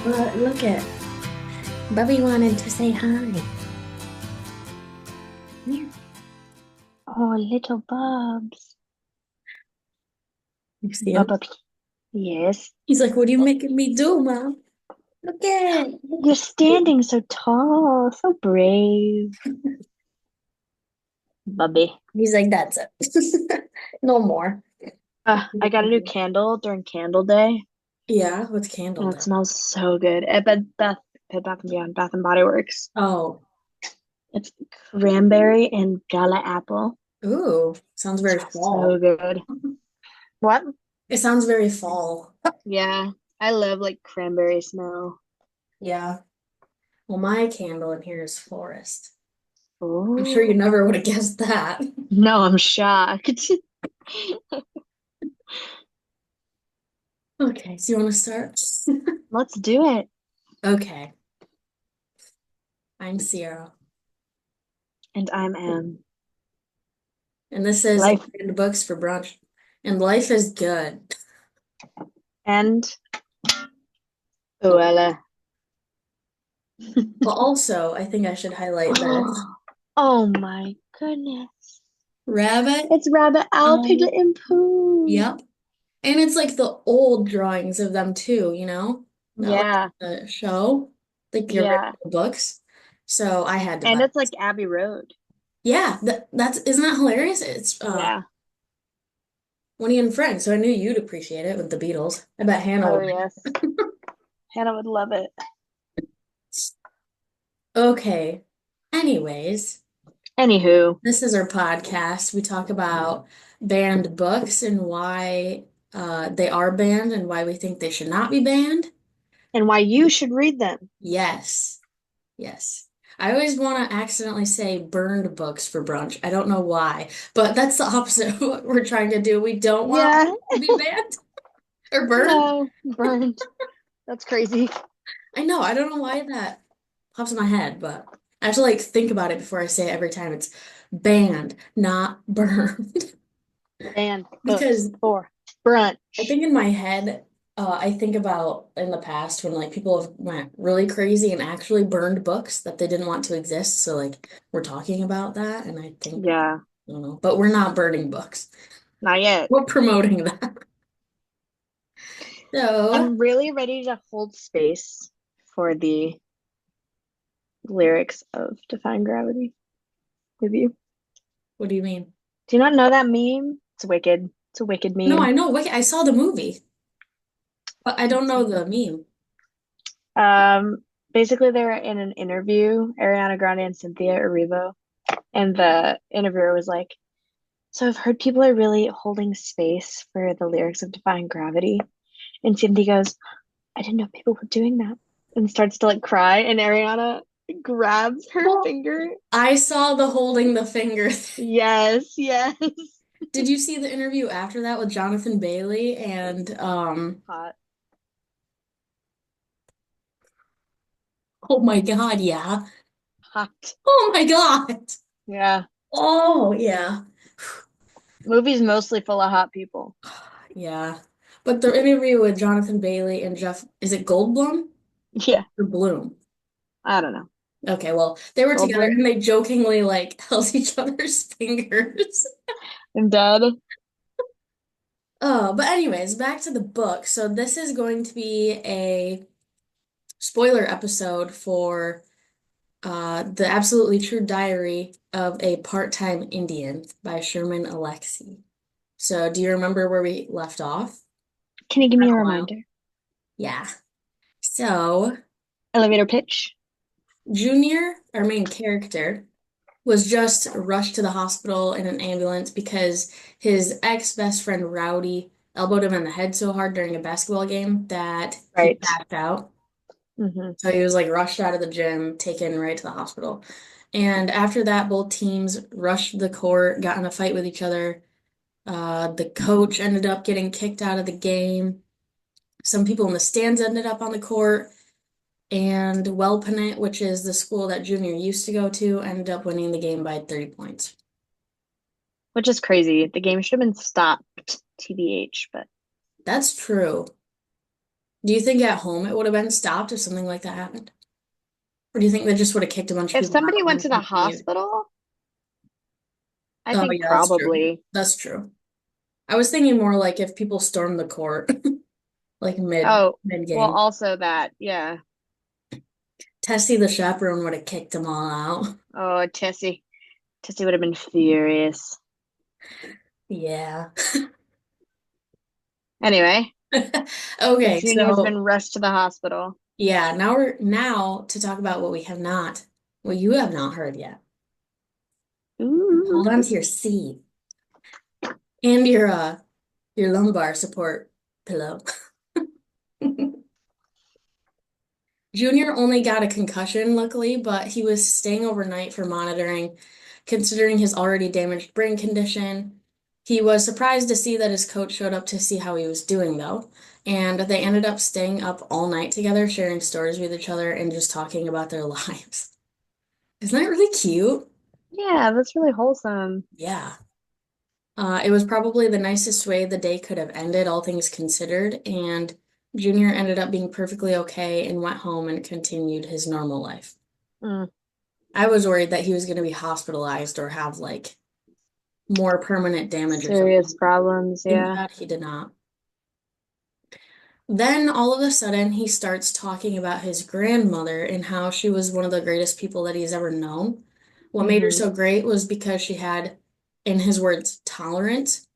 But look at Bubby wanted to say hi. Yeah. Oh, little Bubs. You see him? Bubba. Yes. He's like, what are you making me do, Mom? Look at it. You're standing so tall, so brave. Bubby. He's like, that's it. No more. I got a new candle during Candle Day, Yeah, what's candle and it day? smells so good. At Bed Bath and Beyond, Bath and Body Works. Oh, It's cranberry and gala apple. ooh, sounds very Smells so fall. good. What? It sounds very fall. Yeah, I love like cranberry smell. Yeah. Well, my candle in here is forest. I'm sure you Oh, never would have guessed that. no, I'm shocked. Okay, so you want to start? Let's do it. Okay, I'm Sierra, And I'm and this is life in the books for brunch. And life is good. and Uella. But also, I think I should highlight this. Oh my goodness. Rabbit. It's Rabbit, Owl, Um, Piglet, and Pooh. yep. And it's like the old drawings of them too, Not like Yeah, the show, like the yeah. original books. So I had to And buy it's like this. Abbey Road. Yeah, that's isn't that hilarious? It's Yeah. Winnie and Frank, so I knew you'd appreciate it with the Beatles. I bet Hannah Oh, would. yes. Hannah would love it. Okay. Anyways, Anywho, this is our podcast. We talk about banned books and why they are banned and why we think they should not be banned. and why you should read them. Yes. Yes. I always want to accidentally say burned books for brunch. I don't know why, but that's the opposite of what we're trying to do. We don't want Yeah. to be banned or burned. No, burned. That's crazy. I know. I don't know why that pops in my head, but I have to like think about it before I say it every time. It's banned, not burned. Banned books Because for I brunch. think in my head, I think about in the past when like people have went really crazy and actually burned books that they didn't want to exist. So like we're talking about that, and I think Yeah, I don't know, but we're not burning books. not yet. We're promoting that. So, I'm really ready to hold space for the lyrics of Defying Gravity with you. what do you mean? Do you not know that meme? It's wicked. It's a wicked No, I meme. know. Wait, I saw the movie, but I don't know the meme. Um, Basically they're in an interview, Ariana Grande and Cynthia Erivo, and the interviewer was like, "So I've heard people are really holding space for the lyrics of Defying Gravity." And Cynthia goes, "I didn't know people were doing that." And starts to like cry, and Ariana grabs her Well, finger. I saw the holding the finger thing. Yes, yes. Did you see the interview after that with Jonathan Bailey and Hot. oh my God, yeah. Hot. Oh my God. Yeah. Oh yeah. Movie's mostly full of hot people. Yeah. But the interview with Jonathan Bailey and Jeff, is it Goldblum Yeah. or Bloom? I don't know. Okay, well, they were together Goldblum and they jokingly like held each other's fingers. and Dead. Oh, but anyways, back to the book. So this is going to be a spoiler episode for The Absolutely True Diary of a Part-Time Indian by Sherman Alexie. So do you remember where we left off? Can you give Been me a a while. reminder? Yeah. So Elevator pitch. Junior, our main character, was just rushed to the hospital in an ambulance because his ex-best friend Rowdy elbowed him in the head so hard during a basketball game that he Right. passed out. Hmm. So he was like rushed out of the gym, taken right to the hospital. And after that, both teams rushed the court, got in a fight with each other. The coach ended up getting kicked out of the game. Some people in the stands ended up on the court. And Welpinit, which is the school that Junior used to go to, ended up winning the game by 30 points. Which is crazy. The game should have been stopped, TBH, but That's true. Do you think at home it would have been stopped if something like that happened? Or do you think they just would have kicked a bunch of If people somebody out went and to the continued? hospital, I Oh, think yeah, that's true. probably. That's true. I was thinking more like if people stormed the court, like Oh, mid well, game. also that, yeah. Tessie the chaperone would have kicked them all out. Oh, Tessie would have been furious. Yeah. Anyway, so Okay, Junior's so been rushed to the hospital. yeah, now to talk about what you have not heard yet. Ooh. Hold on to your seat and your lumbar support pillow. Junior only got a concussion, luckily, but he was staying overnight for monitoring, considering his already damaged brain condition. He was surprised to see that his coach showed up to see how he was doing, though, and they ended up staying up all night together, sharing stories with each other and just talking about their lives. Isn't that really cute? Yeah, that's really wholesome. Yeah. It was probably the nicest way the day could have ended, all things considered, and Junior ended up being perfectly okay and went home and continued his normal life. Mm, I was worried that he was going to be hospitalized or have like more permanent damage or serious something. problems, Thank yeah. God he did not. Then all of a sudden, he starts talking about his grandmother and how she was one of the greatest people that he's ever known. What made her Hmm. so great was because she had, in his words, tolerance.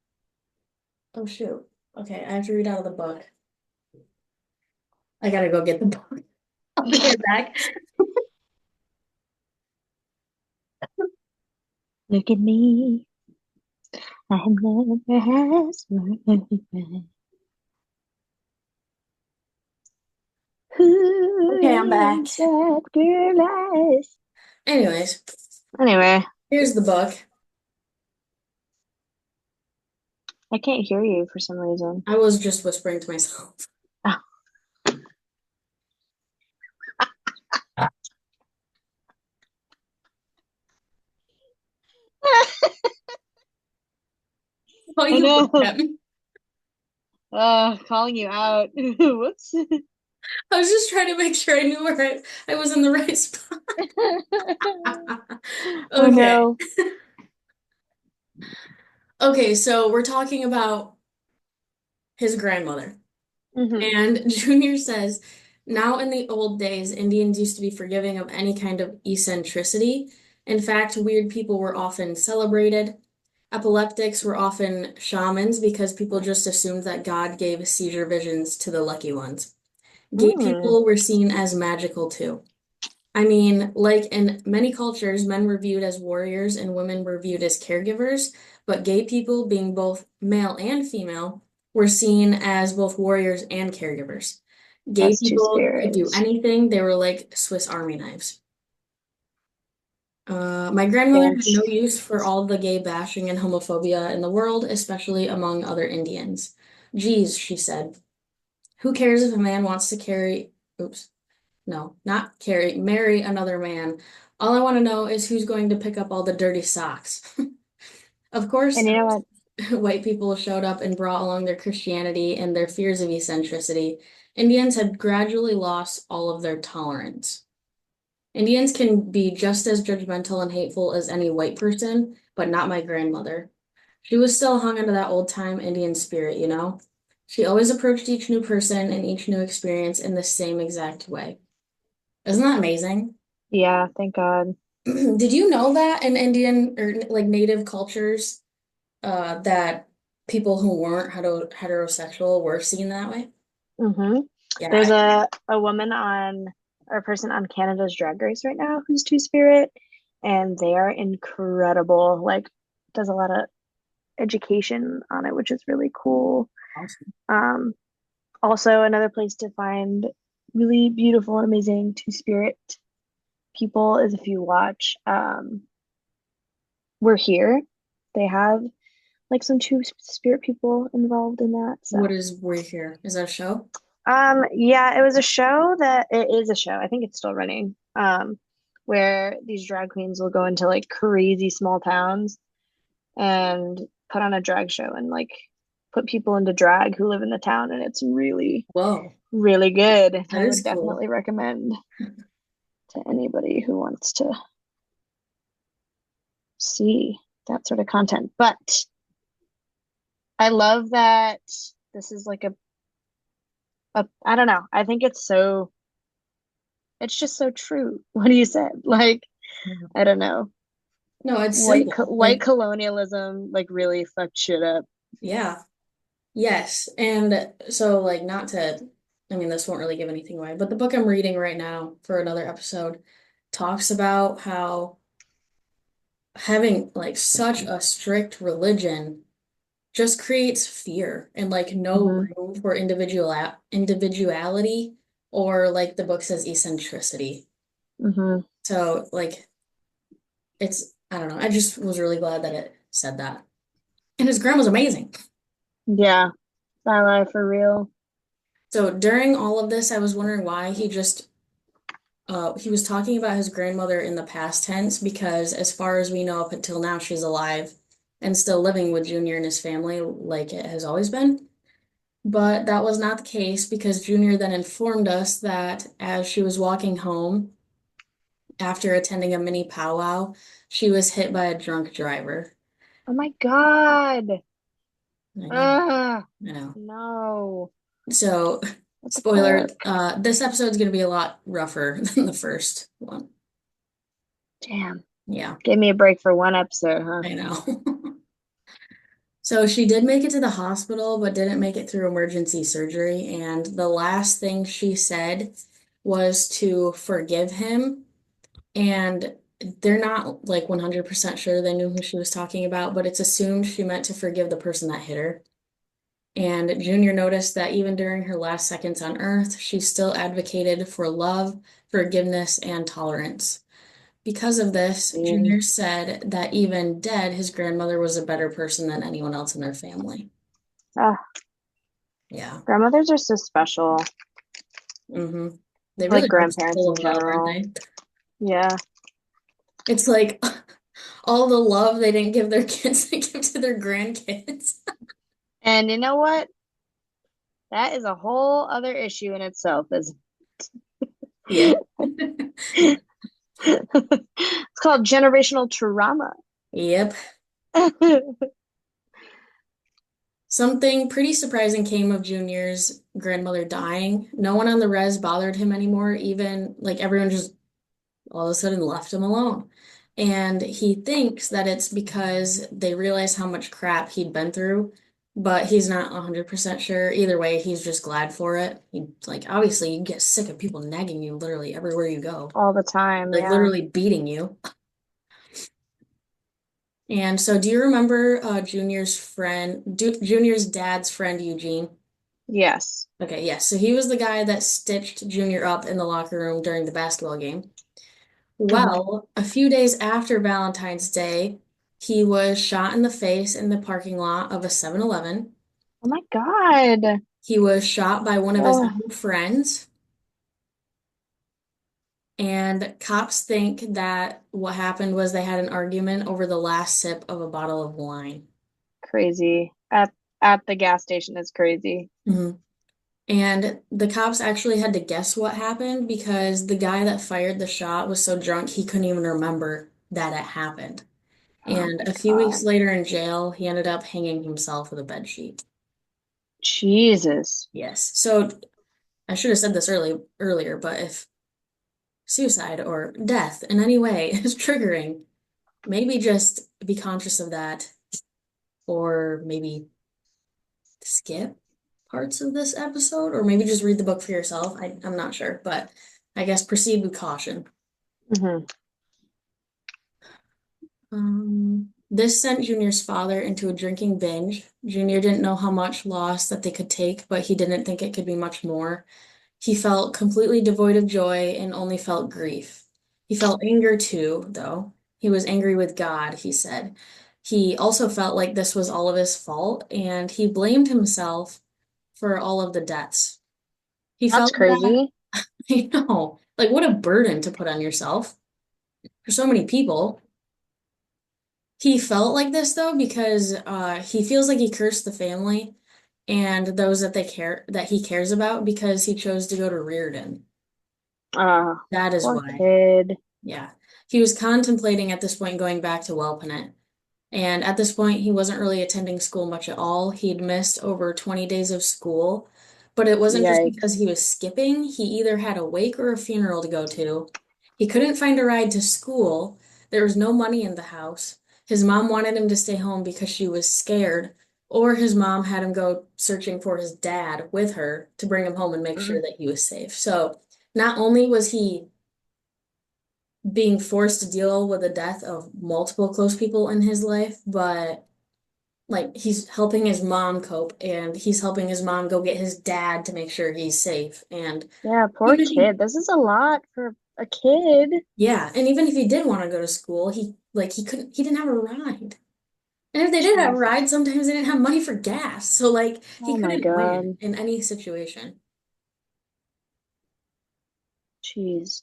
Oh, shoot. Okay, I have to read out of the book. I gotta go get the book. I'll be right back. Look at me. I have never asked for anything. Okay, I'm Who back. is that girl eyes? Anyways, Anyway, here's the book. I can't hear you for some reason. I was just whispering to myself. Oh, I you look know. at me. Calling you out. Whoops. I was just trying to make sure I knew I was in the right spot. Oh Okay. no. Okay, so we're talking about his grandmother. Hmm. And Junior says, now in the old days, Indians used to be forgiving of any kind of eccentricity. In fact, weird people were often celebrated. Epileptics were often shamans because people just assumed that God gave seizure visions to the lucky ones. Gay Mm, people were seen as magical too. I mean, like in many cultures, men were viewed as warriors and women were viewed as caregivers, but gay people, being both male and female, were seen as both warriors and caregivers. Gay that's two people could do spirits. anything, they were like Swiss Army knives. My grandmother had no Fancy. use for all the gay bashing and homophobia in the world, especially among other Indians. Geez, she said, who cares if a man wants to oops, no, not marry another man. All I want to know is who's going to pick up all the dirty socks. Of course, And you know what? white people showed up and brought along their Christianity and their fears of eccentricity. Indians had gradually lost all of their tolerance. Indians can be just as judgmental and hateful as any white person, but not my grandmother. She was still hung into that old time Indian spirit, you know? She always approached each new person and each new experience in the same exact way. Isn't that amazing? Yeah, thank God. Did you know that in Indian or like native cultures, that people who weren't heterosexual were seen that way? Hmm. Yeah, There's a woman on or a person on Canada's Drag Race right now who's Two Spirit, and they are incredible. Like, does a lot of education on it, which is really cool. awesome. Um, Also another place to find really beautiful and amazing Two Spirit people is if you watch We're Here. They have like some Two Spirit people involved in that. What So is We're Here? Is that a show? yeah, it was a show that it is a show. I think it's still running. Where these drag queens will go into like crazy small towns and put on a drag show and like put people into drag who live in the town, and it's really, Whoa, really good. that I is would cool. definitely recommend to anybody who wants to see that sort of content. But I love that this is like a I don't know. I think it's just so true what you said. Like, Yeah. I don't know. No, it's simple. White Like, colonialism like really fucked shit up. yeah, yes. And so, like, not to, I mean, this won't really give anything away, but the book I'm reading right now for another episode talks about how having like such a strict religion just creates fear and like no Hmm. room for individuality or like the book says eccentricity. Hmm. So like it's I don't know. I just was really glad that it said that. And his grandma's amazing. Yeah, sci for real. So during all of this, I was wondering why he was talking about his grandmother in the past tense because as far as we know up until now she's alive and still living with Junior and his family like it has always been. But that was not the case because Junior then informed us that as she was walking home after attending a mini powwow, she was hit by a drunk driver. Oh my God. I know, Ah, I know. no. So, What the spoiler, fuck? this episode's going to be a lot rougher than the first one. Damn. Yeah, Give me a break for one episode, huh? I know. So she did make it to the hospital, but didn't make it through emergency surgery. And the last thing she said was to forgive him. And they're not like 100% sure they knew who she was talking about, but it's assumed she meant to forgive the person that hit her. And Junior noticed that even during her last seconds on Earth, she still advocated for love, forgiveness, and tolerance. Because of this, Mm. Junior said that even dead, his grandmother was a better person than anyone else in their family. Ah, Yeah. grandmothers are so special. hmm They Like really are grandparents full in of love, aren't general. they? Yeah. It's like all the love they didn't give their kids, they give to their grandkids. And you know what? That is a whole other issue in itself, is Yeah. it's called generational trauma. Yep. Something pretty surprising came of Junior's grandmother dying. No one on the res bothered him anymore, even like everyone just all of a sudden left him alone. And he thinks that it's because they realized how much crap he'd been through, but he's not 100% sure. Either way, he's just glad for it. He like obviously you get sick of people nagging you literally everywhere you go, All the time, like yeah. literally beating you. And so, do you remember Junior's dad's friend, Eugene? Yes. Okay, yes. So he was the guy that stitched Junior up in the locker room during the basketball game. Hmm. Well, a few days after Valentine's Day, he was shot in the face in the parking lot of a 7-Eleven. Oh my God. He was shot by one of his Oh, own friends, and cops think that what happened was they had an argument over the last sip of a bottle of wine. crazy. At the gas station is crazy. Mhm. And the cops actually had to guess what happened because the guy that fired the shot was so drunk he couldn't even remember that it happened. Oh And my a few weeks God. later in jail, he ended up hanging himself with a bed sheet. Jesus. Yes. So I should have said this earlier, but if suicide or death in any way is triggering, maybe just be conscious of that, or maybe skip parts of this episode, or maybe just read the book for yourself. I'm not sure, but I guess proceed with caution. Hmm. This sent Junior's father into a drinking binge. Junior didn't know how much loss that they could take, but he didn't think it could be much more. He felt completely devoid of joy and only felt grief. He felt anger too, though. He was angry with God, he said. He also felt like this was all of his fault, and he blamed himself for all of the deaths. He That's felt that, crazy. I know, like what a burden to put on yourself for so many people. He felt like this though because he feels like he cursed the family, and those that he cares about because he chose to go to Reardon. Uh, That is poor why. kid. Yeah. He was contemplating at this point going back to Welpinette. And at this point, he wasn't really attending school much at all. He'd missed over 20 days of school, but it wasn't just because Yikes. he was skipping. He either had a wake or a funeral to go to. He couldn't find a ride to school. There was no money in the house. His mom wanted him to stay home because she was scared, or his mom had him go searching for his dad with her to bring him home and make sure Mm. that he was safe. So not only was he being forced to deal with the death of multiple close people in his life, but like he's helping his mom cope and he's helping his mom go get his dad to make sure he's safe. And Yeah, poor even if he, kid. This is a lot for a kid. yeah, and even if he did want to go to school, he didn't have a ride. And if they did have a Jeez. ride, sometimes they didn't have money for gas. So like he Oh my couldn't win God. in any situation. Jeez.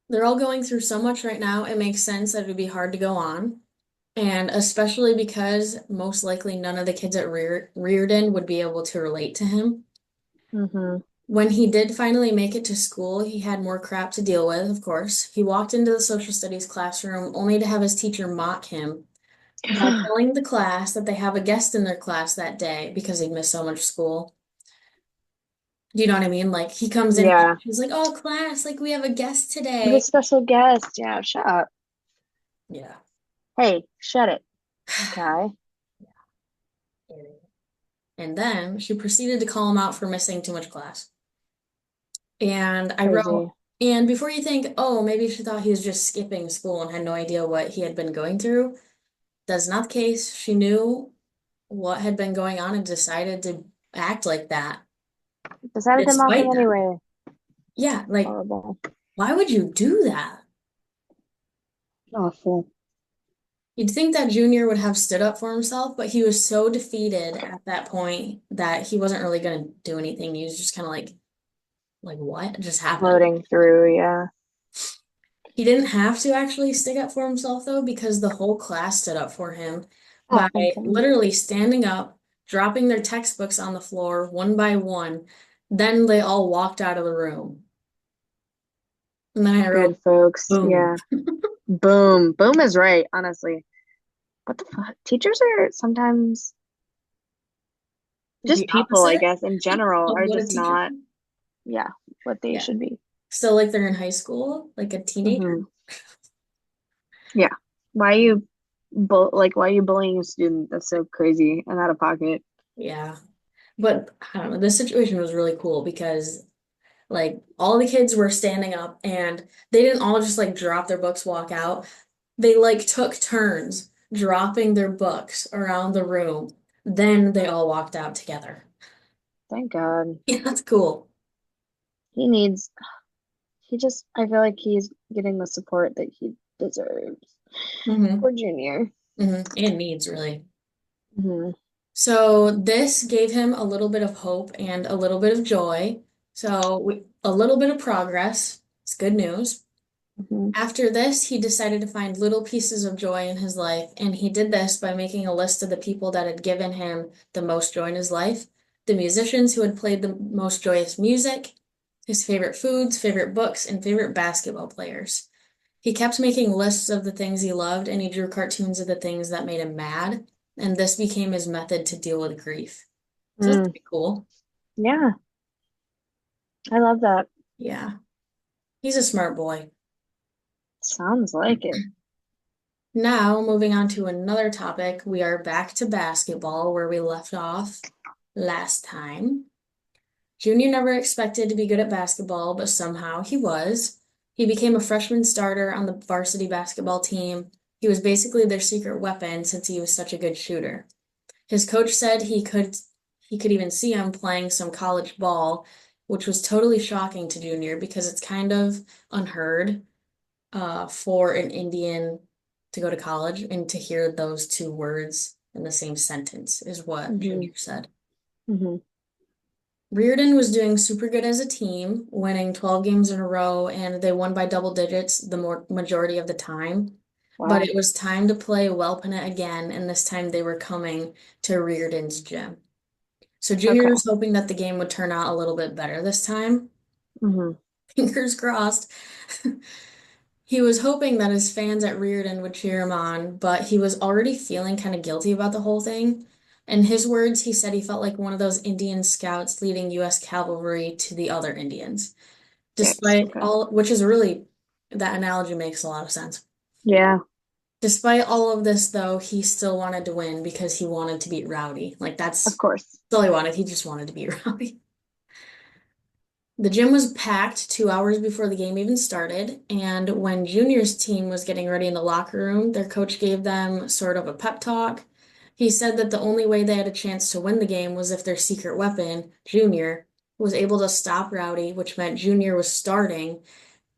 They're all going through so much right now, it makes sense that it would be hard to go on. And especially because most likely none of the kids at Reardon would be able to relate to him. Mm-hmm. When he did finally make it to school, he had more crap to deal with, of course. He walked into the social studies classroom only to have his teacher mock him by telling the class that they have a guest in their class that day because he'd missed so much school. Do you know what I mean? Like he comes in, Yeah. he's like, "Oh, class, like we have a guest The today." special guest. Yeah, shut up. Yeah. Hey, shut it. Okay. And then she proceeded to call him out for missing too much class. And I wrote, Crazy. and before you think, oh, maybe she thought he was just skipping school and had no idea what he had been going through, that's not the case. She knew what had been going on and decided to act like that Decided to mock him despite that. anyway. Yeah, like, Horrible. why would you do that? Awful. You'd think that Junior would have stood up for himself, but he was so defeated at that point that he wasn't really going to do anything. He was just kind of like what just happened? Floating through, yeah. He didn't have to actually stick up for himself though, because the whole class stood up for him Oh, by thank God. literally standing up, dropping their textbooks on the floor one by one. Then they all walked out of the room. And then I wrote, Good folks. boom. Yeah. Boom. Boom is right, honestly. What the fuck? Teachers are sometimes The just people, I opposite guess, in general, of are what a just teacher not, can. yeah, what they Yeah. should be. So like they're in high school, like a teenager. Hmm. Yeah. Why you why you bullying a student? That's so crazy and out of pocket. Yeah. But I don't know, this situation was really cool because like all the kids were standing up and they didn't all just like drop their books, walk out. They like took turns dropping their books around the room. Then they all walked out together. Thank God. Yeah, that's cool. He needs I feel like he's getting the support that he deserves. Hmm. Poor Junior. And needs really. Hmm. So this gave him a little bit of hope and a little bit of joy. A little bit of progress. It's good news. Hmm. After this, he decided to find little pieces of joy in his life, and he did this by making a list of the people that had given him the most joy in his life, the musicians who had played the most joyous music, his favorite foods, favorite books, and favorite basketball players. He kept making lists of the things he loved, and he drew cartoons of the things that made him mad, and this became his method to deal with grief. So that's Mm. pretty cool. Yeah, I love that. Yeah, he's a smart boy. Sounds like it. Now, moving on to another topic, we are back to basketball where we left off last time. Junior never expected to be good at basketball, but somehow he was. He became a freshman starter on the varsity basketball team. He was basically their secret weapon since he was such a good shooter. His coach said he could even see him playing some college ball, which was totally shocking to Junior because it's kind of unheard for an Indian to go to college and to hear those two words in the same sentence is what Hmm. Junior said. Hmm. Reardon was doing super good as a team, winning 12 games in a row, and they won by double digits the more majority of the time. But Wow. it was time to play Welpina again, and this time they were coming to Reardon's gym. So Junior Okay. was hoping that the game would turn out a little bit better this time. Hmm. Fingers crossed. He was hoping that his fans at Reardon would cheer him on, but he was already feeling kind of guilty about the whole thing. In his words, he said he felt like one of those Indian scouts leading U.S. cavalry to the other Indians. Yikes. Despite Okay. all, which is really, that analogy makes a lot of sense. Yeah, Despite all of this, though, he still wanted to win because he wanted to beat Rowdy. Like, of that's course. all he wanted. He just wanted to beat Rowdy. The gym was packed 2 hours before the game even started, and when Junior's team was getting ready in the locker room, their coach gave them sort of a pep talk. He said that the only way they had a chance to win the game was if their secret weapon, Junior, was able to stop Rowdy, which meant Junior was starting,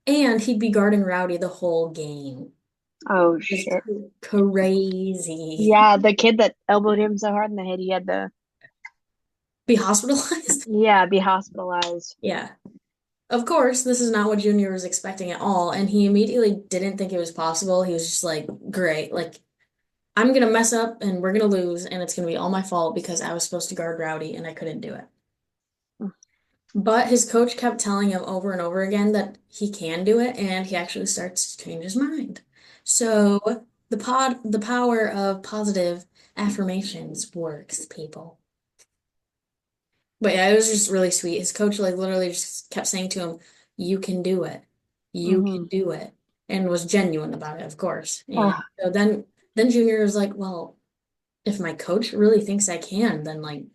and he'd be guarding Rowdy the whole game. Oh It was shit. crazy. Yeah, the kid that elbowed him so hard in the head, he had to, Be hospitalized? yeah, be hospitalized. Yeah. Of course, this is not what Junior was expecting at all, and he immediately didn't think it was possible. He was just like, great, like, I'm gonna mess up and we're gonna lose, and it's gonna be all my fault because I was supposed to guard Rowdy and I couldn't do it. But his coach kept telling him over and over again that he can do it, and he actually starts to change his mind. So the power of positive affirmations works, people. But yeah, it was just really sweet. His coach like literally just kept saying to him, "You can do it. You can Hmm. do it." And was genuine about it, of course. And Oh, so then Junior was like, "Well, if my coach really thinks I can, then like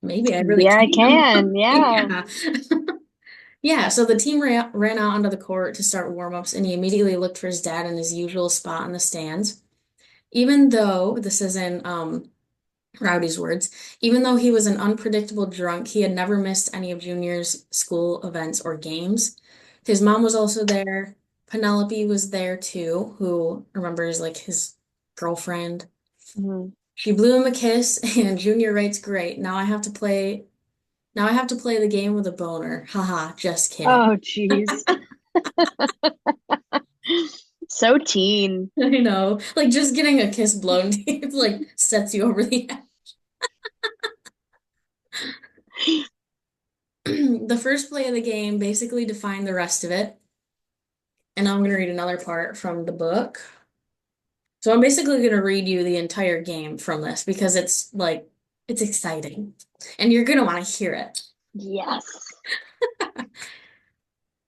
maybe I really yeah, I can." can. Yeah. Yeah. Yeah, so the team ran out onto the court to start warm-ups, and he immediately looked for his dad in his usual spot in the stands. Even though this is in Rowdy's words, even though he was an unpredictable drunk, he had never missed any of Junior's school events or games. His mom was also there. Penelope was there too, who remembers like his girlfriend. Hmm. She blew him a kiss, and Junior writes, "Great. Now I have to play the game with a boner. Haha, just kidding." Oh, jeez. So teen. I know. Like just getting a kiss blown to you like sets you over the edge. The first play of the game basically defined the rest of it. And now I'm going to read another part from the book. So I'm basically going to read you the entire game from this because it's like, it's exciting. And you're going to want to hear it. Yes.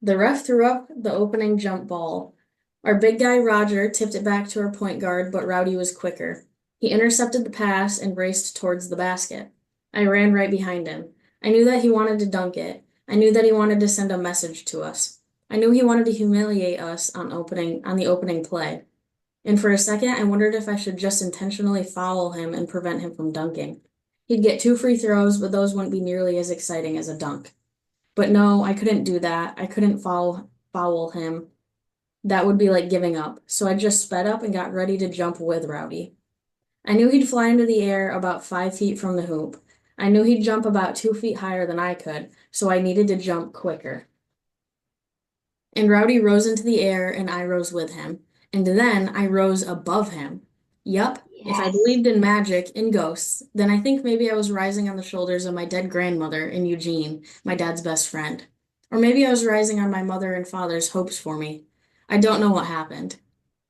The ref threw up the opening jump ball. Our big guy Roger tipped it back to our point guard, but Rowdy was quicker. He intercepted the pass and raced towards the basket. I ran right behind him. I knew that he wanted to dunk it. I knew that he wanted to send a message to us. I knew he wanted to humiliate us on the opening play. And for a second, I wondered if I should just intentionally foul him and prevent him from dunking. He'd get 2 free throws, but those wouldn't be nearly as exciting as a dunk. But no, I couldn't do that. I couldn't foul him. That would be like giving up. So I just sped up and got ready to jump with Rowdy. I knew he'd fly into the air about 5 feet from the hoop. I knew he'd jump about 2 feet higher than I could, so I needed to jump quicker. And Rowdy rose into the air, and I rose with him. And then I rose above him. Yup, if I Yes. believed in magic and ghosts, then I think maybe I was rising on the shoulders of my dead grandmother and Eugene, my dad's best friend. Or maybe I was rising on my mother and father's hopes for me. I don't know what happened.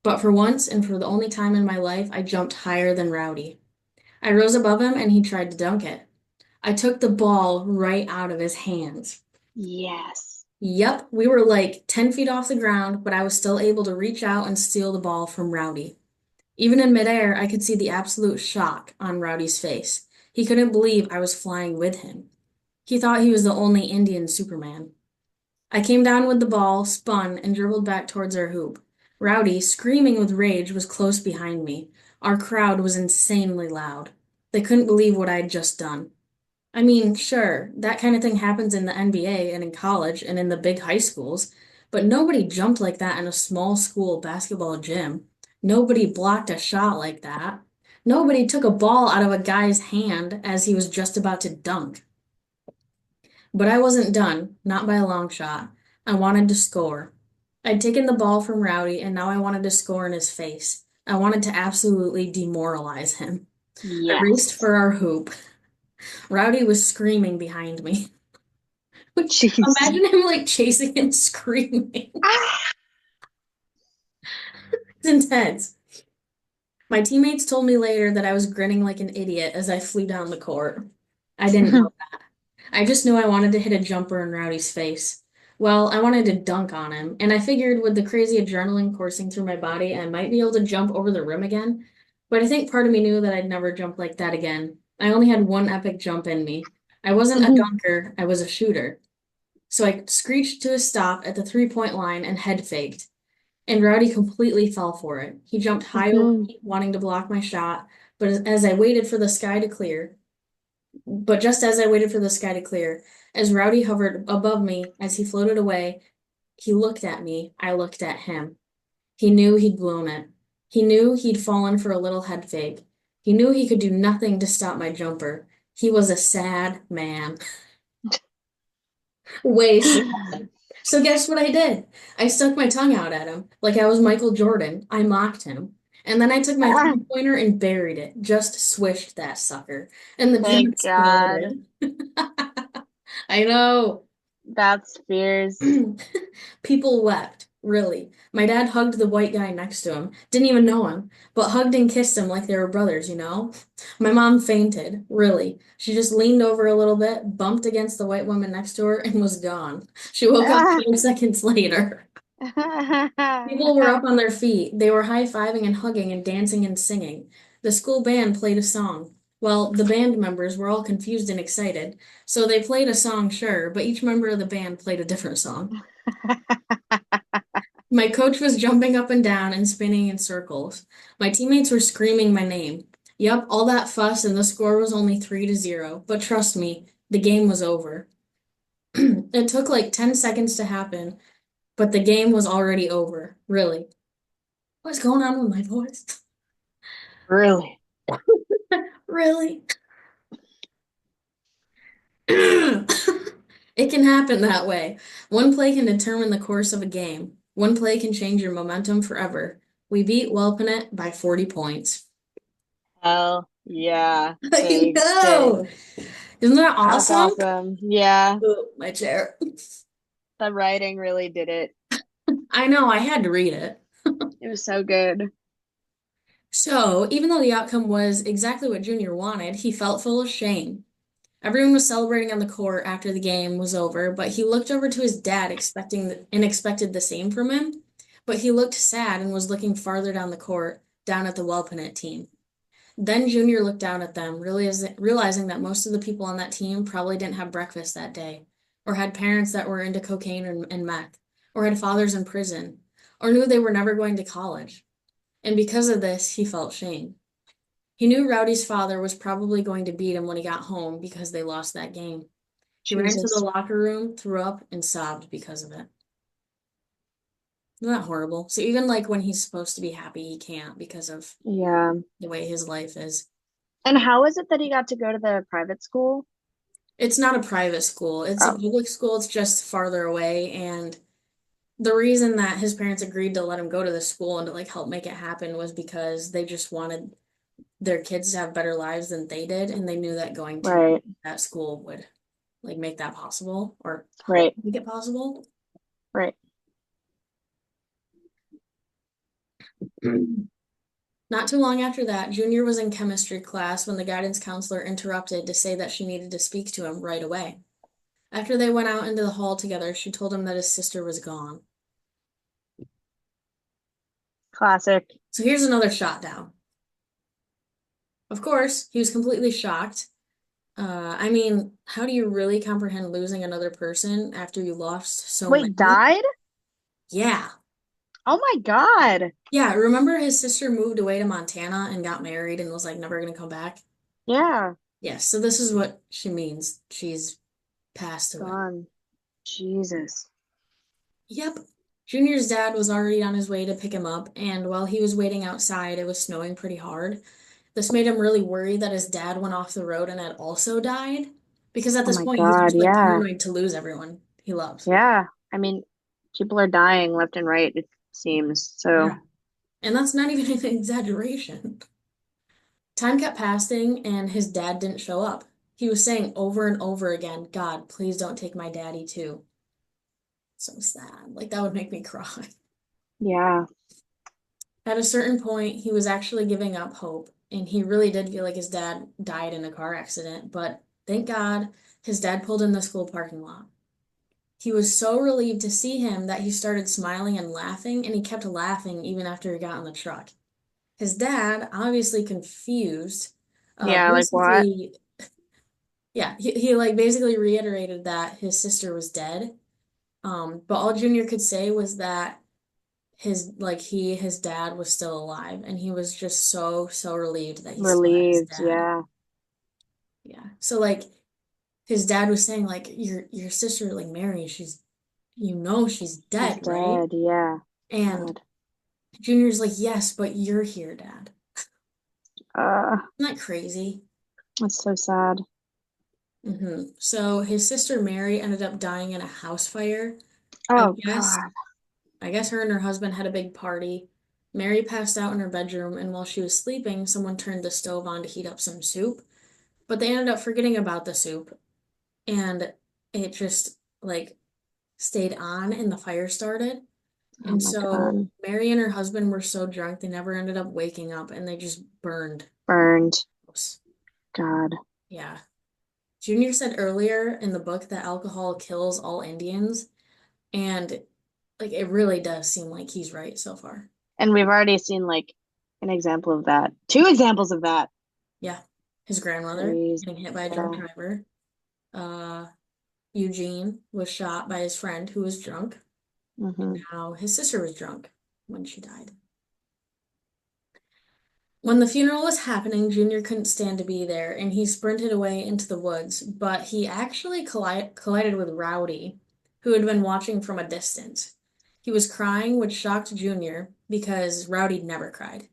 But for once, and for the only time in my life, I jumped higher than Rowdy. I rose above him, and he tried to dunk it. I took the ball right out of his hands. Yes. Yep, we were like 10 feet off the ground, but I was still able to reach out and steal the ball from Rowdy. Even in midair, I could see the absolute shock on Rowdy's face. He couldn't believe I was flying with him. He thought he was the only Indian Superman. I came down with the ball, spun, and dribbled back towards our hoop. Rowdy, screaming with rage, was close behind me. Our crowd was insanely loud. They couldn't believe what I had just done. I mean, sure, that kind of thing happens in the NBA and in college and in the big high schools, but nobody jumped like that in a small school basketball gym. Nobody blocked a shot like that. Nobody took a ball out of a guy's hand as he was just about to dunk. But I wasn't done, not by a long shot. I wanted to score. I'd taken the ball from Rowdy, and now I wanted to score in his face. I wanted to absolutely demoralize him. I raced Yes. for our hoop. Rowdy was screaming behind me. Jeez. Imagine him like chasing and screaming. Ah! It's intense. My teammates told me later that I was grinning like an idiot as I flew down the court. I didn't know that. I just knew I wanted to hit a jumper in Rowdy's face. Well, I wanted to dunk on him, and I figured with the crazy adrenaline coursing through my body, I might be able to jump over the rim again. But I think part of me knew that I'd never jump like that again. I only had one epic jump in me. I wasn't a dunker, I was a shooter. So I screeched to a stop at the 3-point line and head faked. And Rowdy completely fell for it. He jumped high over me, wanting to block my shot, but as I waited for the sky to clear, but just as I waited for the sky to clear, as Rowdy hovered above me as he floated away, he looked at me. I looked at him. He knew he'd blown it. He knew he'd fallen for a little head fake. He knew he could do nothing to stop my jumper. He was a sad man. Way sad. So guess what I did? I stuck my tongue out at him like I was Michael Jordan. I mocked him. And then I took my Ah, three-pointer and buried it. Just swished that sucker. And the gym thank God. exploded. I know. That's fierce. People wept, really. My dad hugged the white guy next to him. Didn't even know him, but hugged and kissed him like they were brothers, you know? My mom fainted, really. She just leaned over a little bit, bumped against the white woman next to her, and was gone. She woke up Ah. 5 seconds later. People were up on their feet. They were high-fiving and hugging and dancing and singing. The school band played a song. Well, the band members were all confused and excited. So they played a song, sure, but each member of the band played a different song. My coach was jumping up and down and spinning in circles. My teammates were screaming my name. Yup, all that fuss and the score was only 3-0. But trust me, the game was over. It took like 10 seconds to happen, but the game was already over. Really. What's going on with my voice? Really? Really? It can happen that way. One play can determine the course of a game. One play can change your momentum forever. We beat Welpinett by 40 points. Hell yeah, I they did. know. Isn't that That's awesome? awesome. Yeah, Oh, my chair. the writing really did it. I know, I had to read it. It was so good. So, even though the outcome was exactly what Junior wanted, he felt full of shame. Everyone was celebrating on the court after the game was over, but he looked over to his dad and expected the same from him. But he looked sad and was looking farther down the court, down at the Welpinett team. Then Junior looked down at them, realizing that most of the people on that team probably didn't have breakfast that day, or had parents that were into cocaine and meth, or had fathers in prison, or knew they were never going to college. And because of this, he felt shame. He knew Rowdy's father was probably going to beat him when he got home because they lost that game. He ran to the Jesus. locker room, threw up, and sobbed because of it. Isn't that horrible? So even like when he's supposed to be happy, he can't because of Yeah. the way his life is. And how is it that he got to go to the private school? It's not a private school. It's a Oh, public school. It's just farther away. And the reason that his parents agreed to let him go to the school and to like help make it happen was because they just wanted their kids to have better lives than they did. And they knew that going to right, that school would like make that possible or help right, make it possible. right. Not too long after that, Junior was in chemistry class when the guidance counselor interrupted to say that she needed to speak to him right away. After they went out into the hall together, she told him that his sister was gone. Classic. So here's another shot down. Of course, he was completely shocked. I mean, how do you really comprehend losing another person after you lost so Wait, many? died? Yeah. Oh my God. Yeah, remember his sister moved away to Montana and got married and was like never gonna come back? Yeah, Yes, so this is what she means. She's passed away. gone. Jesus. Yep. Junior's dad was already on his way to pick him up, and while he was waiting outside, it was snowing pretty hard. This made him really worried that his dad went off the road and had also died, because at Oh this my point he's God. just like Yeah. paranoid to lose everyone he loves. Yeah. I mean, people are dying left and right, it seems. So, Yeah. And that's not even an exaggeration. Time kept passing, and his dad didn't show up. he was saying over and over again, God, please don't take my daddy too. So sad. Like that would make me cry. Yeah. At a certain point, he was actually giving up hope, and he really did feel like his dad died in a car accident, but thank God his dad pulled in the school parking lot. He was so relieved to see him that he started smiling and laughing, and he kept laughing even after he got in the truck. His dad, obviously confused, Yeah, like what? basically, yeah, he like basically reiterated that his sister was dead. But all Junior could say was that his dad was still alive, and he was just so relieved that he still had his Relieved, dad. yeah. Yeah. So like his dad was saying like your sister like Mary, she's She's dead, right? dead, yeah. And God. Junior's like, yes, but you're here, Dad. Uh, Isn't that crazy? that's so sad. So his sister Mary ended up dying in a house fire. I Oh guess God. I guess her and her husband had a big party. Mary passed out in her bedroom, and while she was sleeping, someone turned the stove on to heat up some soup. But they ended up forgetting about the soup, and it just like stayed on, and the fire started. Oh And my so God. Mary and her husband were so drunk they never ended up waking up, and they just burned Burned. the house. God. Yeah. Junior said earlier in the book that alcohol kills all Indians, and like it really does seem like he's right so far. And we've already seen like an example of that. Two examples of that. Yeah. His grandmother Crazy. getting hit by a drunk Yeah. driver. Uh, Eugene was shot by his friend who was drunk, and Hmm. now his sister was drunk when she died. When the funeral was happening, Junior couldn't stand to be there, and he sprinted away into the woods, but he actually collided with Rowdy, who had been watching from a distance. He was crying, which shocked Junior because Rowdy never cried.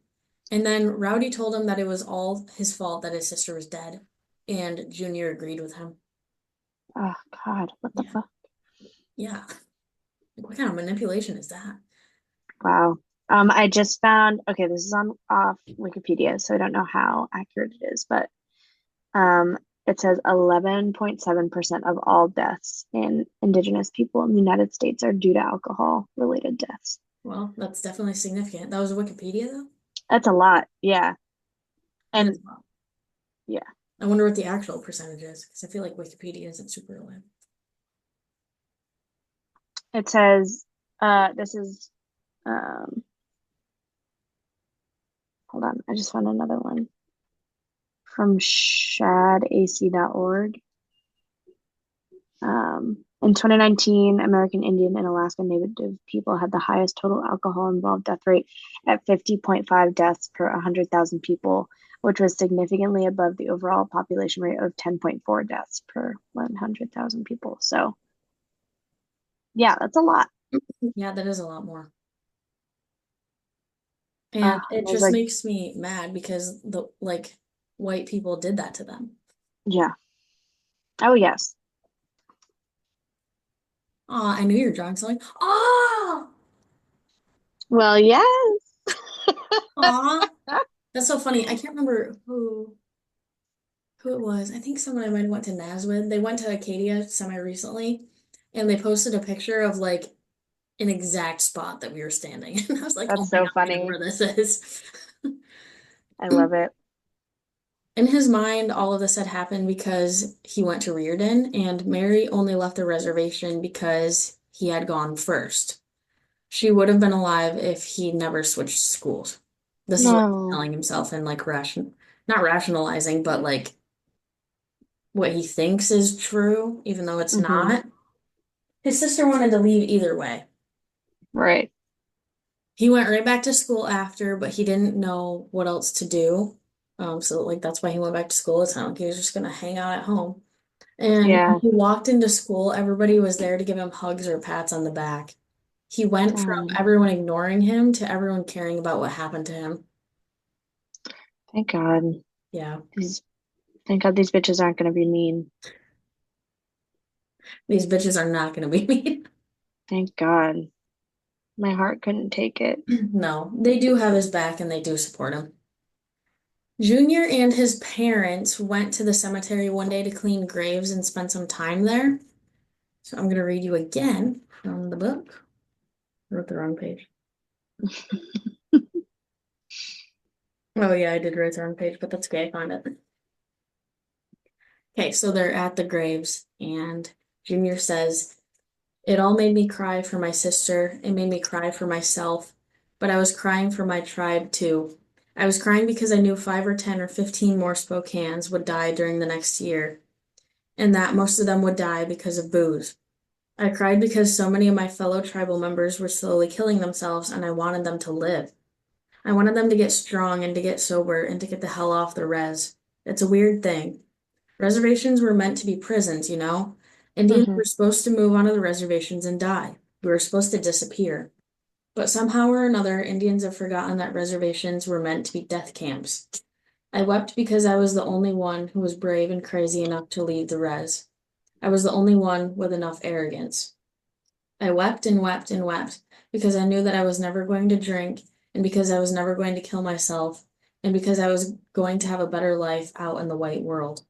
And then Rowdy told him that it was all his fault that his sister was dead, and Junior agreed with him. Oh God. What the Yeah, fuck? yeah. What kind of manipulation is that? Wow. I just found, okay, this is on off Wikipedia, so I don't know how accurate it is, but um, it says 11.7% of all deaths in Indigenous people in the United States are due to alcohol related deaths. Well, that's definitely significant. That was Wikipedia, though. That's a lot. Yeah. That And is a lot. yeah, I wonder what the actual percentage is, because I feel like Wikipedia isn't super reliable. it says, this is, um, hold on, I just found another one from shadac.org. In 2019, American Indian and Alaska Native people had the highest total alcohol involved death rate at 50.5 deaths per 100,000 people, which was significantly above the overall population rate of 10.4 deaths per 100,000 people. So, yeah, that's a lot. Yeah, that is a lot more. And it There's just like, makes me mad because the like white people did that to them. yeah. Oh, yes. Oh, I knew you were drunk, so like, oh, Well, yes. aw. That's so funny. I can't remember who it was. I think someone I might have went to Naz with. They went to Acadia semi recently, and they posted a picture of like an exact spot that we were standing. And I was like, oh That's my so God, I know funny. where this is. I love it. In his mind, all of this had happened because he went to Reardon, and Mary only left the reservation because he had gone first. She would have been alive if he never switched schools. This is what he's No. telling himself and like not rationalizing, but like what he thinks is true, even though it's Hmm. not. His sister wanted to leave either way. Right. He went right back to school after, but he didn't know what else to do. So like that's why he went back to school. It's not like he was just gonna hang out at home. And when Yeah. he walked into school, everybody was there to give him hugs or pats on the back. He went from God. everyone ignoring him to everyone caring about what happened to him. Thank God. Yeah, These, thank God these bitches aren't going to be mean. these bitches are not gonna be mean. Thank God. My heart couldn't take it. No, they do have his back and they do support him. Junior and his parents went to the cemetery one day to clean graves and spend some time there. So I'm going to read you again from the book. I wrote the wrong page. Oh, yeah, I did write the wrong page, but that's okay. I found it. Okay, so they're at the graves, and Junior says, "It all made me cry for my sister. It made me cry for myself, but I was crying for my tribe too. I was crying because I knew 5 or 10 or 15 more Spokanes would die during the next year, and that most of them would die because of booze. I cried because so many of my fellow tribal members were slowly killing themselves, and I wanted them to live. I wanted them to get strong and to get sober and to get the hell off the res. It's a weird thing. Reservations were meant to be prisons, you know? Indians Hmm. were supposed to move onto the reservations and die. We were supposed to disappear. But somehow or another, Indians have forgotten that reservations were meant to be death camps. I wept because I was the only one who was brave and crazy enough to leave the res. I was the only one with enough arrogance. I wept and wept and wept because I knew that I was never going to drink and because I was never going to kill myself and because I was going to have a better life out in the white world.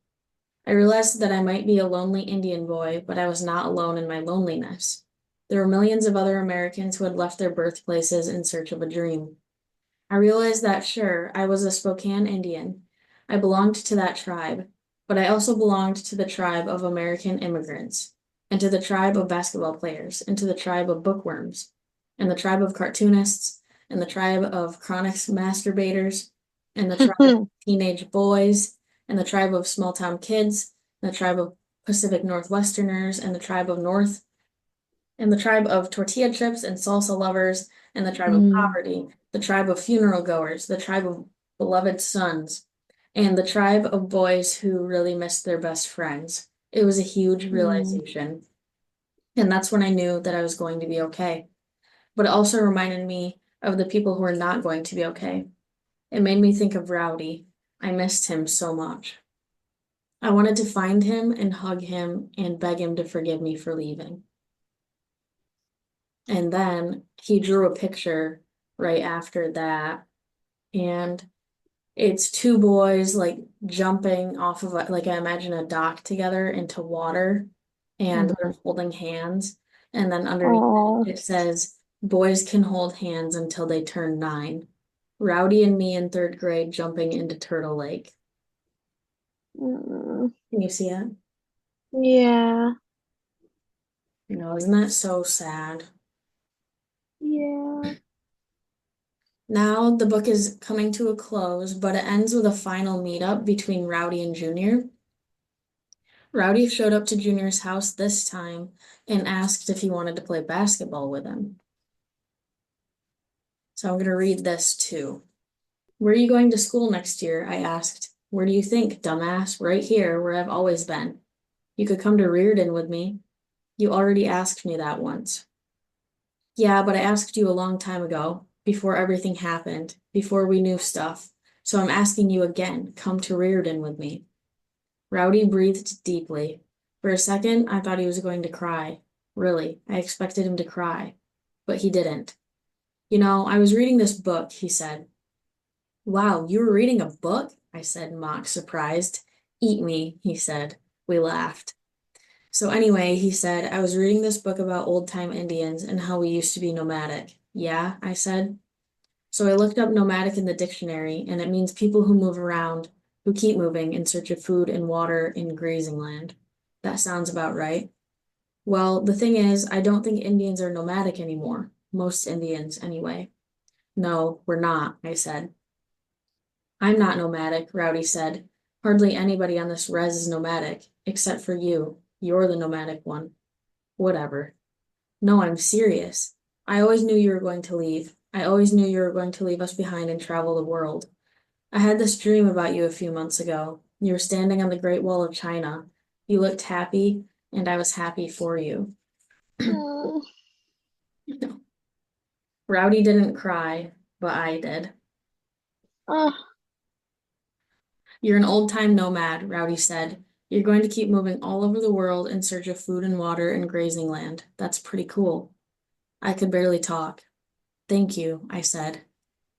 I realized that I might be a lonely Indian boy, but I was not alone in my loneliness. There were millions of other Americans who had left their birthplaces in search of a dream. I realized that, sure, I was a Spokane Indian. I belonged to that tribe, but I also belonged to the tribe of American immigrants, and to the tribe of basketball players, and to the tribe of bookworms, and the tribe of cartoonists, and the tribe of chronic masturbators, and the tribe of teenage boys, and the tribe of small town kids, and the tribe of Pacific Northwesterners, and the tribe of North, and the tribe of tortilla chips and salsa lovers, and the tribe of Mm. poverty, the tribe of funeral goers, the tribe of beloved sons, and the tribe of boys who really missed their best friends. It was a huge Mm. realization. And that's when I knew that I was going to be okay. But it also reminded me of the people who are not going to be okay. It made me think of Rowdy. I missed him so much. I wanted to find him and hug him and beg him to forgive me for leaving. And then he drew a picture right after that. And it's two boys like jumping off of like I imagine a dock together into water and Hmm. they're holding hands. And then underneath it, Oh. it says, "Boys can hold hands until they turn 9. Rowdy and me in third grade jumping into Turtle Lake." Mm. Can you see it? Yeah. Isn't that so sad? Yeah. Now the book is coming to a close, but it ends with a final meetup between Rowdy and Junior. Rowdy showed up to Junior's house this time and asked if he wanted to play basketball with him. So I'm going to read this too. "Where are you going to school next year?" I asked. "Where do you think, dumbass? Right here, where I've always been. You could come to Reardon with me. You already asked me that once." "Yeah, but I asked you a long time ago, before everything happened, before we knew stuff. So I'm asking you again, come to Reardon with me." Rowdy breathed deeply. For a second, I thought he was going to cry. Really, I expected him to cry. But he didn't. I was reading this book," he said. "Wow, you were reading a book?" I said, mock surprised. "Eat me," he said. We laughed. "So anyway," he said, "I was reading this book about old-time Indians and how we used to be nomadic." "Yeah," I said. So I looked up nomadic in the dictionary, and it means people who move around, who keep moving in search of food and water in grazing land. That sounds about right. Well, the thing is, I don't think Indians are nomadic anymore. Most Indians, anyway. "No, we're not," I said. "I'm not nomadic," Rowdy said. "Hardly anybody on this res is nomadic, except for you. You're the nomadic one." Whatever. "No, I'm serious. I always knew you were going to leave. I always knew you were going to leave us behind and travel the world. I had this dream about you a few months ago. You were standing on the Great Wall of China. You looked happy, and I was happy for you." Mm. Rowdy didn't cry, but I did. Oh. "You're an old-time nomad," Rowdy said. "You're going to keep moving all over the world in search of food and water and grazing land. That's pretty cool." I could barely talk. "Thank you," I said.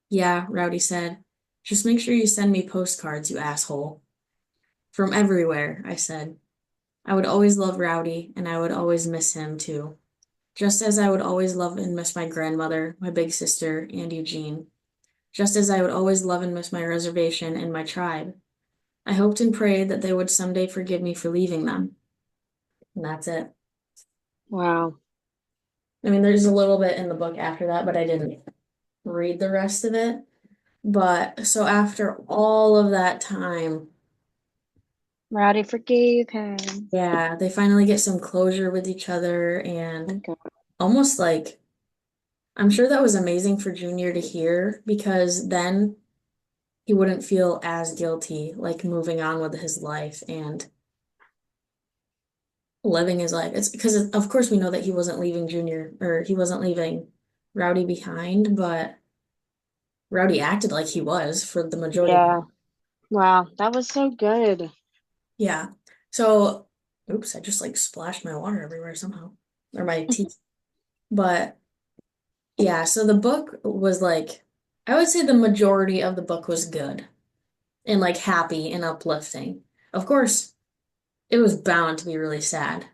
"Yeah," Rowdy said. Just make sure you send me postcards, you asshole. From everywhere, I said. I would always love Rowdy, and I would always miss him too. Just as I would always love and miss my grandmother, my big sister, and Eugene. Just as I would always love and miss my reservation and my tribe. I hoped and prayed that they would someday forgive me for leaving them. And that's it. Wow. I mean, there's a little bit in the book after that, but I didn't read the rest of it. But so after all of that time, Rowdy forgave him. yeah, they finally get some closure with each other and Thank God. almost like I'm sure that was amazing for Junior to hear because then he wouldn't feel as guilty, like moving on with his life and living his life. It's because, of course, we know that he wasn't leaving Junior or he wasn't leaving Rowdy behind, but Rowdy acted like he was for the majority of Yeah. Wow. That was so good. Yeah. So, oops, I just like splashed my water everywhere somehow, or my teeth. But yeah, so the book was like, I would say the majority of the book was good and like happy and uplifting. Of course, it was bound to be really sad.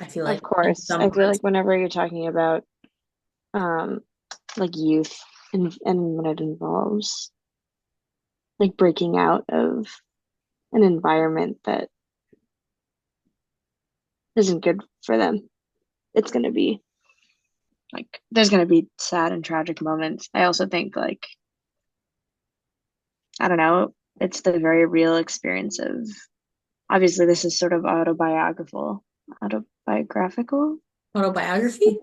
I feel Of like in course. some I feel parts. like whenever you're talking about um like youth and when it involves like breaking out of an environment that isn't good for them, it's gonna be like there's gonna be sad and tragic moments. I also think like I don't know, it's the very real experience of obviously this is sort of autobiographical, Autobiography?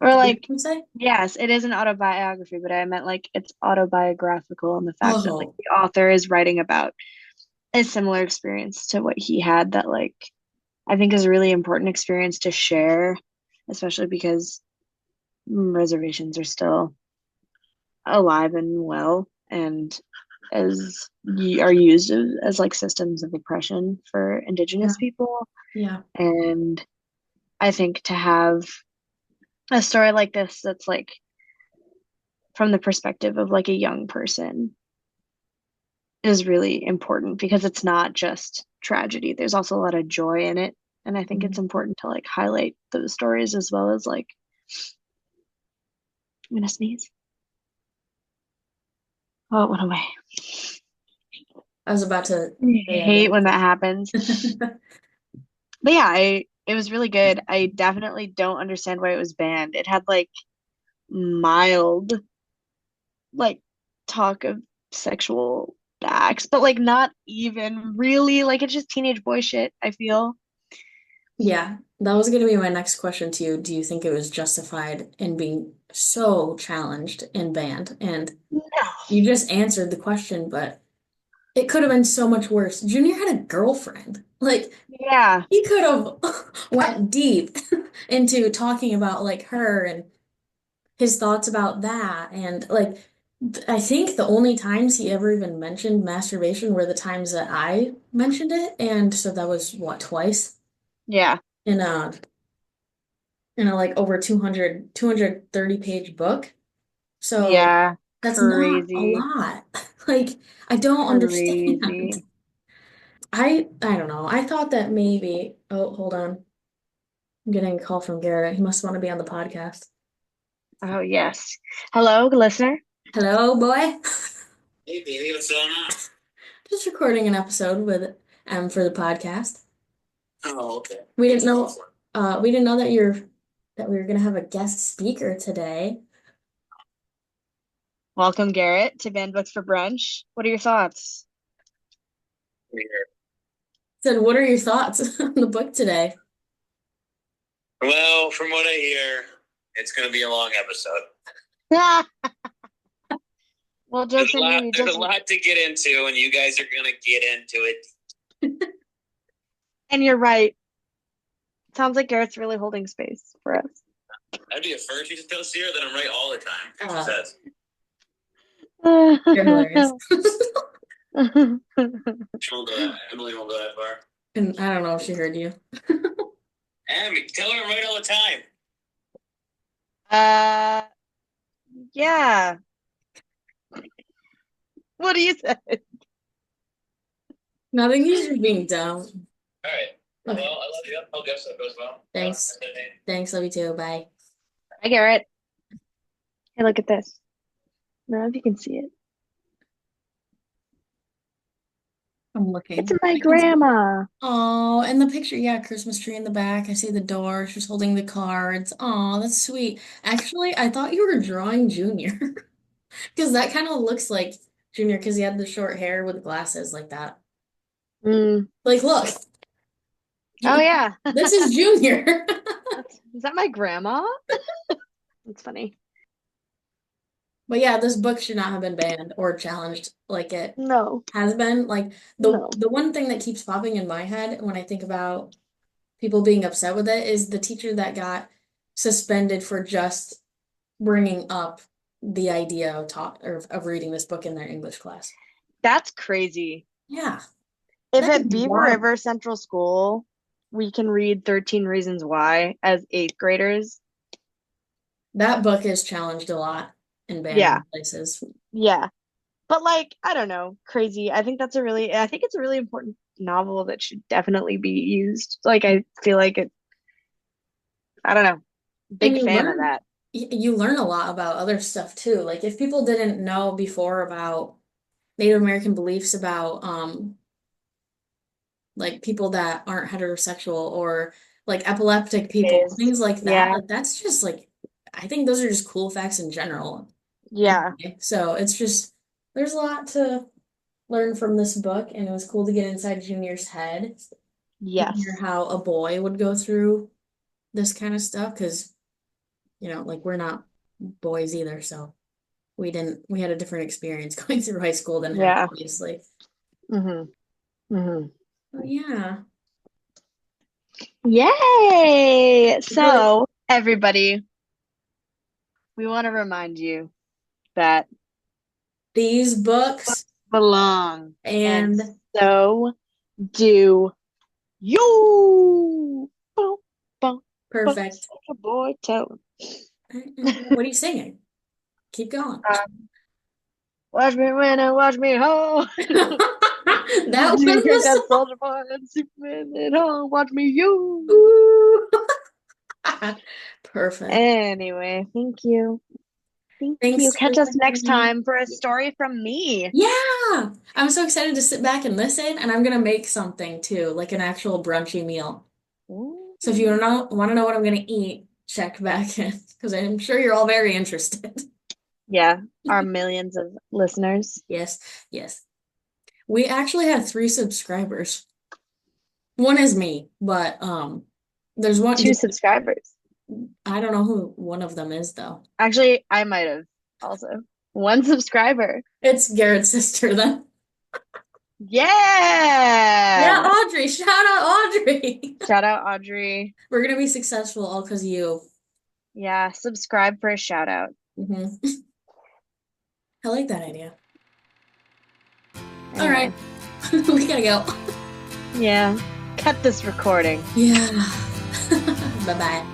or Did like you say? yes, it is an autobiography, but I meant like it's autobiographical in the fact that like Oh, the author is writing about a similar experience to what he had that like I think is a really important experience to share, especially because reservations are still alive and well and are used as like systems of oppression for yeah, indigenous people. yeah, And I think to have a story like this that's like from the perspective of like a young person is really important because it's not just tragedy. There's also a lot of joy in it. And I think it's mm, important to like highlight those stories as well as like I'm gonna sneeze. Oh, it went away. I was about to I say, I hate when that believe happens. it. But yeah, it was really good. I definitely don't understand why it was banned. It had like mild like talk of sexual acts, but like not even really like it's just teenage boy shit, I feel. Yeah, that was going to be my next question to you. Do you think it was justified in being so challenged and banned? And No. you just answered the question, but it could have been so much worse. Junior had a girlfriend. Like Yeah. he could have went deep into talking about like her and his thoughts about that. And like I think the only times he ever even mentioned masturbation were the times that I mentioned it. And so that was what, twice Yeah. in a like over 230 page book. So Yeah. that's not a Crazy. lot. Like I don't understand. Crazy. I don't know. I thought that maybe, oh, hold on. I'm getting a call from Garrett. He must want to be on the podcast. Oh, yes. Hello, listener. Hello, boy. Hey, baby, what's going on? Just recording an episode with for the podcast. Oh, okay. We What's didn't it called know for? we didn't know that we were gonna have a guest speaker today. Welcome, Garrett, to Banned Books for Brunch. What are your thoughts? Weird. Said, what are your thoughts on the book today? Well, from what I hear, it's going to be a long episode. Well, jokes on you. There's a lot to get into, and you guys are going to get into it. And you're right. Sounds like Garrett's really holding space for us. That'd be a first. You should tell Sierra that I'm right all the time. She Uh, says. You're hilarious. She won't go that. Emily won't go that far. And I don't know if she heard you. Emmy, tell her I'm right all the time. uh, yeah. What do you say? Nothing, he's just being dumb. All right. Well, Okay. I love you. Hope that goes well. Thanks. Thanks, love you too. Bye. Hi, Garrett. Hey, look at this. I don't know if you can see it. I'm looking. It's my grandma. Oh, and the picture, yeah, Christmas tree in the back. I see the door. She's holding the cards. Oh, that's sweet. Actually, I thought you were drawing Junior because that kind of looks like Junior because he had the short hair with glasses like that. Mm. Like, look, Oh, yeah. this is Junior. Is that my grandma? That's funny. But yeah, this book should not have been banned or challenged like it No, has been. Like no. the one thing that keeps popping in my head when I think about people being upset with it is the teacher that got suspended for just bringing up the idea of of reading this book in their English class. That's crazy. Yeah, If that at is Beaver wild. River Central School, we can read 13 Reasons Why as eighth graders. That book is challenged a lot in banned Yeah. places. Yeah. But like, I don't know, crazy. I think it's a really important novel that should definitely be used. Like, I feel like I don't know, And big you fan of learn that. you learn a lot about other stuff too. Like if people didn't know before about Native American beliefs about like people that aren't heterosexual or like epileptic people, Is. things like that. Yeah. Like that's just like I think those are just cool facts in general. Yeah. Anyway, so it's just there's a lot to learn from this book, and it was cool to get inside Junior's head and Yes. hear how a boy would go through this kind of stuff because like we're not boys either, so we had a different experience going through high school than him, Yeah. obviously. Mm-hmm. Mm-hmm. But yeah. Yay! So, everybody, we want to remind you that These books belong, and so do you. Boom, boom, perfect. boom, boy, tell What are you singing? Keep going. watch me win and watch me home. That was You the got song. Soldier Boy and Superman at home. Watch me, you. Ooh. Perfect. Anyway, thank you. Thank Thanks you. for Catch us next listening. time for a story from me. Yeah, I'm so excited to sit back and listen, and I'm gonna make something too, like an actual brunchy meal. So if you want to know what I'm gonna eat, check back in because I'm sure you're all very interested. Yeah, our millions of listeners. Yes, yes. We actually have 3 subscribers. One is me, but there's one. 2 subscribers. I don't know who one of them is though. Actually, I might have also. 1 subscriber. It's Garrett's sister then. Yeah. Yeah, Audrey. Shout out Audrey. Shout out Audrey. We're gonna be successful all because of you. Yeah, subscribe for a shout out. I like that idea. All Anyway. right, we gotta go. Yeah. Cut this recording. Yeah. Bye-bye.